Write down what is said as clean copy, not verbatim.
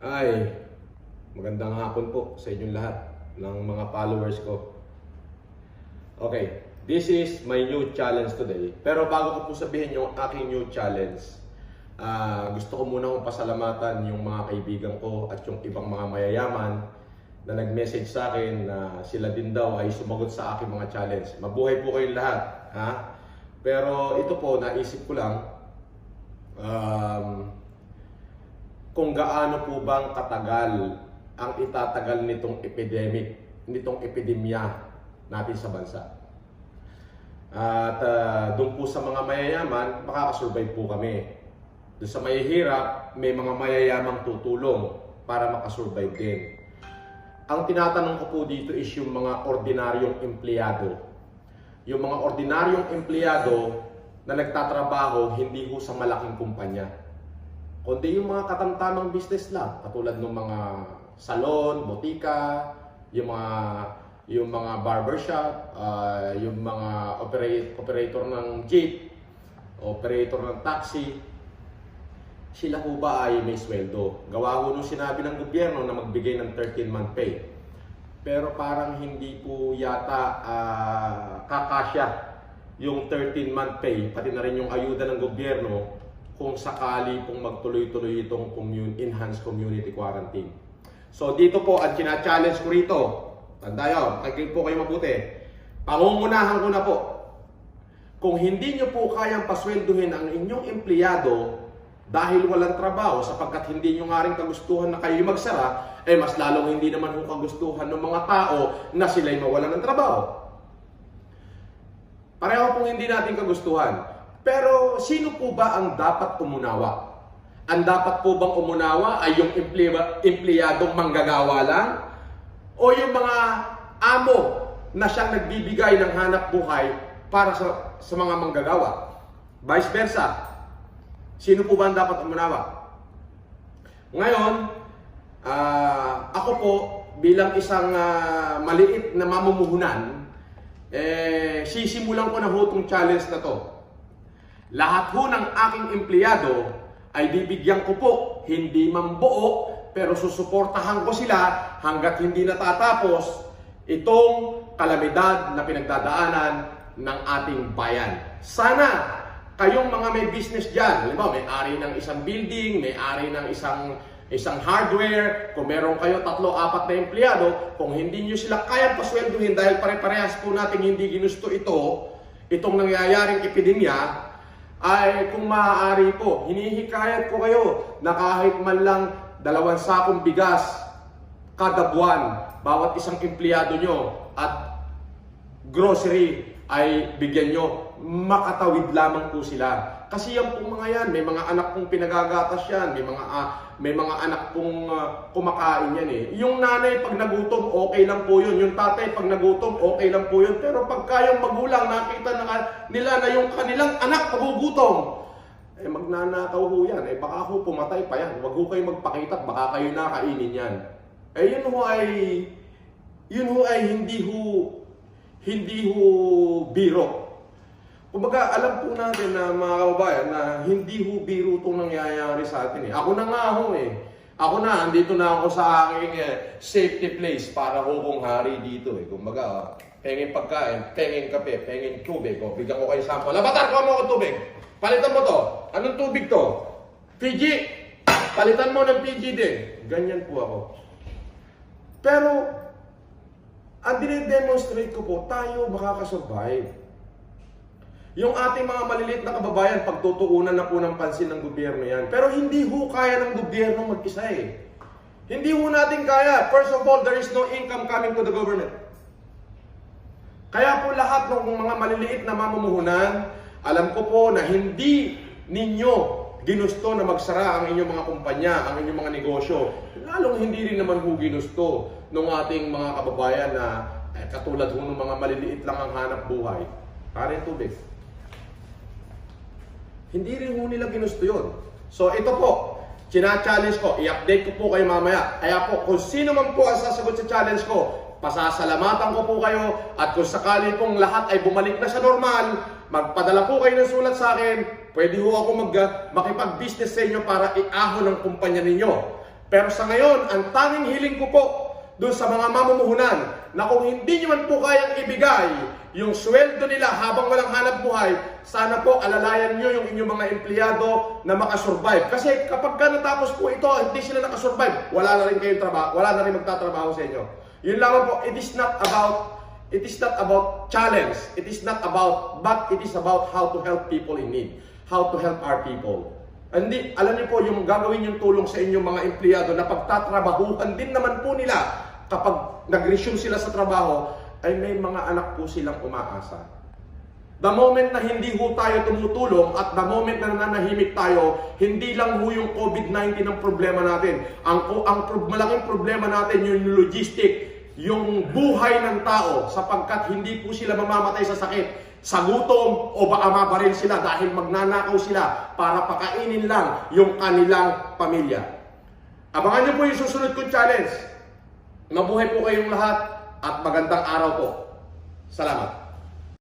Ay, magandang hapon po sa inyong lahat ng mga followers ko. Okay, this is my new challenge today. Pero bago ko po sabihin yung aking new challenge, gusto ko muna kong pasalamatan yung mga kaibigan ko at yung ibang mga mayayaman na nag-message sa akin na sila din daw ay sumagot sa aking mga challenge. Mabuhay po kayong lahat, ha? Pero ito po, naisip ko lang, kung gaano po bang katagal ang itatagal nitong epidemya natin sa bansa. At doon po sa mga mayayaman, makakasurvive po kami. Doon sa mahihirap, may mga mayayamang tutulong para makasurvive din. Ang tinatanong ko po dito is yung mga ordinaryong empleyado. Yung mga ordinaryong empleyado na nagtatrabaho hindi ho sa malaking kumpanya, kundi yung mga katamtamang business lang, katulad ng mga salon, botika, yung mga barbershop, yung mga operator ng jeep, operator ng taxi. Sila po ba ay may sweldo? Gawa ko nung sinabi ng gobyerno na magbigay ng 13-month pay. Pero parang hindi po yata kakasya yung 13-month pay, pati na rin yung ayuda ng gobyerno kung sakali pong magtuloy-tuloy itong enhanced community quarantine. So dito po, ang challenge ko rito, tanda yun, makikinig po kayo mabuti, pangungunahan ko na po, kung hindi nyo po kayang pasweldohin ang inyong empleyado dahil walang trabaho, sapagkat hindi nyo nga rin kagustuhan na kayo magsara, mas lalong hindi naman po kagustuhan ng mga tao na sila'y mawalan ng trabaho. Pareho pong hindi natin kagustuhan. Pero sino po ba ang dapat umunawa? Ang dapat po bang umunawa ay yung empleyadong manggagawa lang? O yung mga amo na siyang nagbibigay ng hanap buhay para sa mga manggagawa? Vice versa. Sino po ba ang dapat umunawa? Ngayon, ako po bilang isang maliit na mamumuhunan, sisimulan ko na ho itong challenge na to. Lahat ho ng aking empleyado ay bibigyan ko po, hindi man buo, pero susuportahan ko sila hanggat hindi natatapos itong kalamidad na pinagdadaanan ng ating bayan. Sana kayong mga may business dyan, halimbawa may-ari ng isang building, may-ari ng isang hardware, kung meron kayo 3-4 na empleyado, kung hindi nyo sila kayang pasweldohin dahil pare-parehas po natin hindi ginusto itong nangyayaring epidemya, ay kung maaari po, hinihikayat ko kayo na kahit man lang 2 sakong bigas kada buwan, bawat isang empleyado nyo at grocery ay bigyan nyo, makatawid lamang po sila. Kasi yan po mga yan, may mga anak pong pinagagatas yan, may mga anak pong kumakain yan eh. Yung nanay pag nagutom, okay lang po yun. Yung tatay pag nagutom, okay lang po yun. Pero pag kayong magulang nakita nila na yung kanilang anak nagugutom, magnanakaw ho yan. Baka ho pumatay pa yan. Huwag ho kayo magpakita, baka kayo nakainin yan. Yun ho ay hindi ho biro. Kumbaga, alam po natin na mga kababayan na hindi ho biro itong nangyayari sa atin eh. Ako na nga ho eh. Andito na ako sa aking safety place para ho kong hari dito eh. Kumbaga, pengin pagkain, pengin kape, pengin tubig. Bigyan ko kayo sample. Labatar ko mo ako tubig. Palitan mo to. Anong tubig to? Fiji. Palitan mo ng Fiji din. Ganyan po ako. Pero, ang dine-demonstrate ko po, tayo makakasurvive. Yung ating mga maliliit na kababayan, pagtutuunan na po ng pansin ng gobyerno yan. Pero hindi ho kaya ng gobyerno mag-isa eh. Hindi ho natin kaya. First of all, there is no income coming to the government. Kaya po lahat ng mga maliliit na mamumuhunan, alam ko po na hindi ninyo ginusto na magsara ang inyong mga kumpanya, ang inyong mga negosyo. Lalong hindi rin naman ho ginusto ng ating mga kababayan na katulad ho ng mga maliliit lang ang hanap buhay. Karin tubig. Hindi rin ho nila ginusto yun. So ito po, challenge ko, i-update ko po kayo mamaya. Kaya po, kung sino man po ang sasagot sa challenge ko, pasasalamatan ko po kayo at kung sakali pong lahat ay bumalik na sa normal, magpadala po kayo ng sulat sa akin, pwede ho ako makipag-business sa inyo para iahon ang kumpanya ninyo. Pero sa ngayon, ang tanging hiling ko po doon sa mga mamumuhunan na kung hindi nyo man po kayang ibigay yung sweldo nila habang walang hanap buhay, sana po alalayan nyo yung inyong mga empleyado na makasurvive. Kasi kapag ka natapos po ito, hindi sila nakasurvive, wala na rin kayong trabaho, wala na rin magtatrabaho sa inyo. Yun lang po, it is not about challenge, it is not about, but it is about how to help people in need, how to help our people. Hindi, alam niyo po, yung gagawin yung tulong sa inyong mga empleyado na pagtatrabahuhan din naman po nila kapag nag-resume sila sa trabaho, ay may mga anak po silang umaasa. The moment na hindi ho tayo tumutulong at the moment na nananahimik tayo, hindi lang ho yung COVID-19 ang problema natin. Malaking problema natin yung logistic, yung buhay ng tao sapagkat hindi po sila mamamatay sa sakit, sa gutom o baka mabaril sila dahil magnanakaw sila para pakainin lang yung kanilang pamilya. Abangan niyo po yung susunod kong challenge. Mabuhay po kayong lahat at magandang araw po. Salamat.